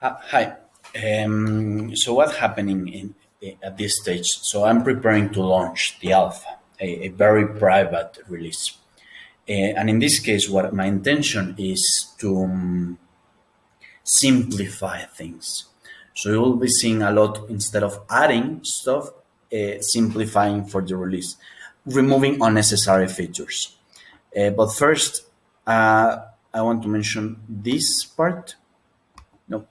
Hi. So what's happening at this stage? So I'm preparing to launch the alpha, a very private release. And in this case, what my intention is to simplify things. So you will be seeing a lot instead of adding stuff, simplifying for the release, removing unnecessary features. But first, I want to mention this part. No,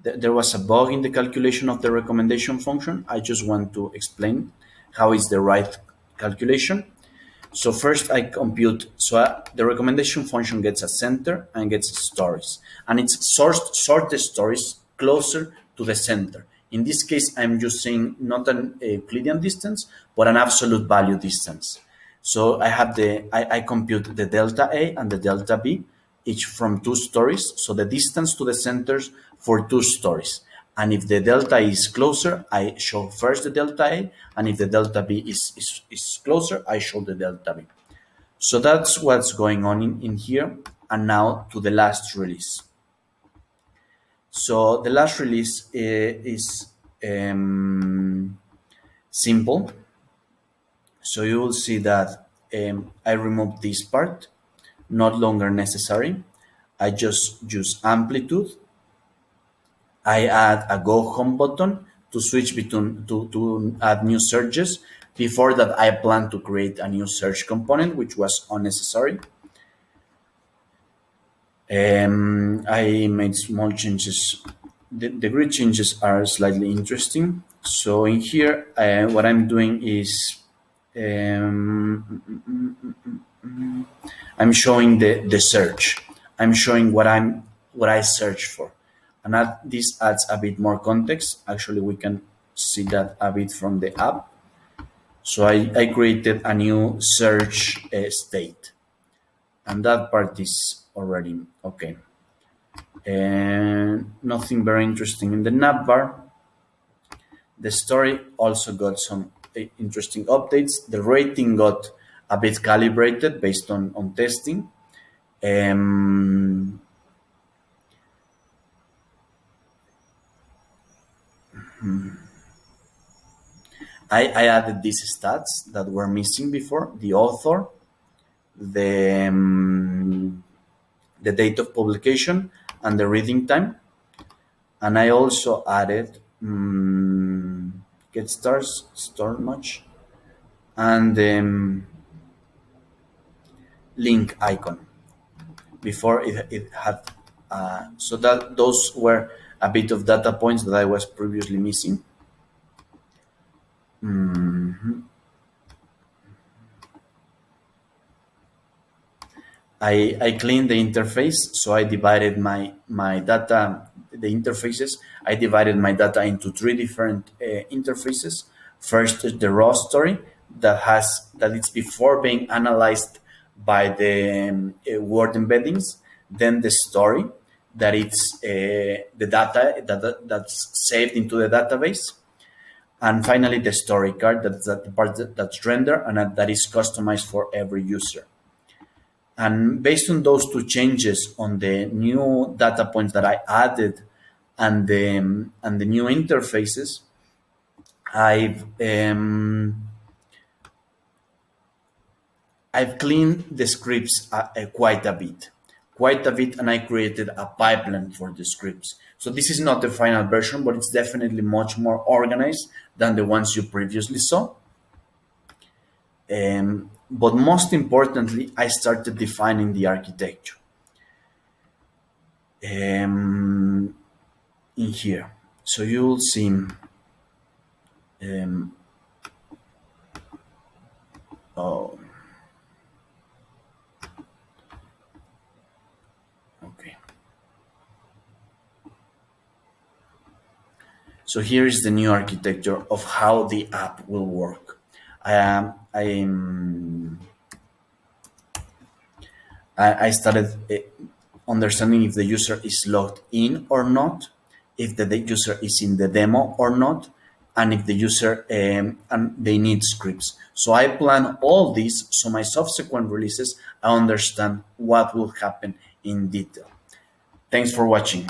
there was a bug in the calculation of the recommendation function. I just want to explain how is the right calculation. So first I compute, the recommendation function gets a center and gets stories, and it's sort the stories closer to the center. In this case, I'm just saying not an Euclidean distance, but an absolute value distance. So I compute the delta A and the delta B, each from two stories. So the distance to the centers for two stories. And if the delta is closer, I show first the delta A. And if the delta B is closer, I show the delta B. So that's what's going on in here. And now to the last release. So the last release is simple. So you will see that I removed this part, not longer necessary. I just use amplitude. I add a go home button to switch between to add new searches. Before that, I plan to create a new search component, which was unnecessary. I made small changes. The grid changes are slightly interesting. So in here, what I'm doing is I'm showing the search. I'm showing what I search for, and this adds a bit more context. Actually, we can see that a bit from the app. So I created a new search state, and that part is already okay. And nothing very interesting in the navbar. The story also got some interesting updates. The rating got a bit calibrated based on testing. Um, I added these stats that were missing before: the author, the date of publication, and the reading time. And I also added get stars, star much, and link icon. Before it had, so that those were a bit of data points that I was previously missing. I cleaned the interface, so I divided my data, the interfaces. I divided my data into three different interfaces. First is the raw story that it's before being analyzed by the word embeddings. Then the story that it's the data that's saved into the database, and finally the story card that's the part that's rendered and that is customized for every user. And based on those two changes on the new data points that I added and the new interfaces, I've cleaned the scripts quite a bit, and I created a pipeline for the scripts. So this is not the final version, but it's definitely much more organized than the ones you previously saw. But most importantly, I started defining the architecture in here. So you'll see. Oh, okay. So here is the new architecture of how the app will work. I started understanding if the user is logged in or not, if the user is in the demo or not, and if the user and they need scripts. So I plan all these, so my subsequent releases, I understand what will happen in detail. Thanks for watching.